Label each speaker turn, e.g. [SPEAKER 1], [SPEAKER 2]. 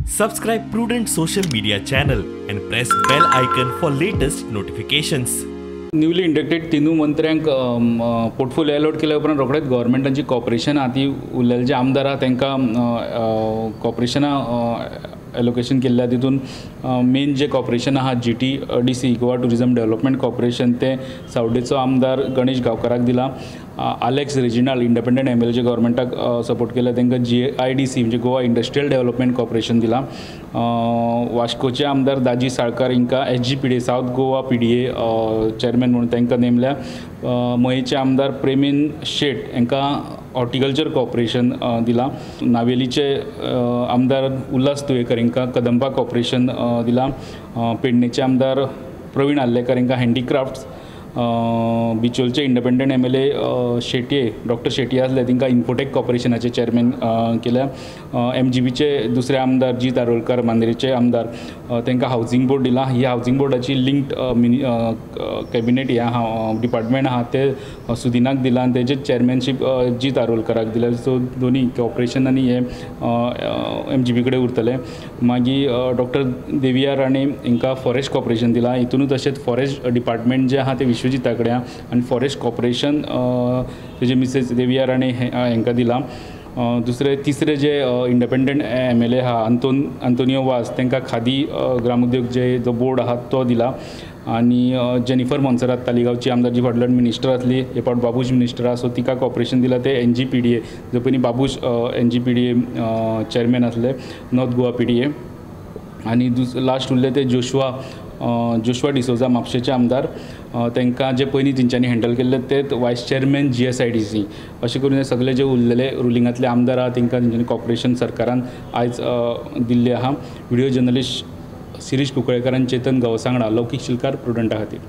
[SPEAKER 1] Subscribe Prudent social media channel and press bell icon for latest notifications.
[SPEAKER 2] Newly inducted तिनू मंत्र्यांक portfolio allot केल्या उपरांत रोखडेच गव्हर्मेंटाची corporation आहा ती उरलेले जे आमदार आहा तांकां कॉर्पोरेशना एलोकेशन केल्ल्या तितून मेन जे कॉर्पोरेशन आहा GTDC Goa tourism development corporation ते सावड्डेचो आमदार गणेश गांवकाराक दिला. आलेक्स रेजिनाल्ड इंडिपेंडंट MLA जे गव्हर्मेंटाक सपोर्ट केल्या तांकां GIDC म्हणजे गोवा इंडस्ट्रियल डेव्हलपमेंट कॉर्पोरेशन दिला. वास्कोचे आमदार दाजी साळकार हांकां SGPDA south Goa PDA chairman म्हणून तांकां नेमल्या. मयेचे आमदार प्रेमीन शेट हांकां हॉर्टिकल्चर कॉर्पोरेशन दिला. नावेलीचे आमदार उल्हास तुयेकर हांकां कदंबा कॉर्पोरेशन दिला. पेडणेचे आमदार प्रवीण आल्लेकर हांकां हँडीक्राफ्ट्स. बिचोलचे independent MLA Shetye doctor Shetye आसले तांकां इन्फोटेक कॉर्पोरेशनाचे चेअरमॅन केल्या. MGBचे दुसरे आमदार जी तारोलकर मांद्रेचे आमदार तांकां हावजिंग बोर्ड दिला. ही हावजिंग बोर्डाची लिंक्ड कॅबिनेट ह्या डिपार्टमेंट आहा ते सुदिनाक दिला आनी तेजे चेअरमॅनशीप जी तारोलकराक दिला. सो दोनी कॉर्पोरेशन आनी हे MGB कडेन उरतले. मागीर डॉक्टर देविया राणे हांकां फॉरेस्ट कॉर्पोरेशन दिला. हितूनूच तशेंच फॉरेस्ट डिपार्टमेंट जे आहा ते विश्वजीता कडेन आनी फॉरेस्ट कॉर्पोरेशन तेजे मिसेस देविया राणे हांकां दिला. तिसरे जे इंडिपेंडंट MLA आहा आंतोनियो वास तांकां खादी ग्रामोद्योग जो बोर्ड आहा तो दिला. आनी जेनिफर मोन्सेरात तालिगांवची आमदार जी फाटल्यान मिनिस्टर आसली हे फावट बाबूश मिनिस्टर आहा सो तिका कॉर्पोरेशन दिला. ते NGPDA जो पयलीं बाबूश NGPDA चेअरमॅन आसले नॉर्थ गोवा PDA. आनी लास्ट उरले ते जोशुआ डिसोजा म्हापशेचे आमदार तांकां जे पयलीं तेंच्यांनी हँडल केल्ले ते वायस चेअरमॅन GSIDC अशें करून हे सगळे जे उरलेले रुलिंगांतले आमदार आहा तांकां तेंच्यांनी कॉर्पोरेशन सरकारान आयज दिल्ले आहा. व्हिडिओ जर्नलिस्ट शिरीश कुंकळेकर आनी चेतन गावस वांगडा लौकीक शिलकार प्रुडंटा खातीर.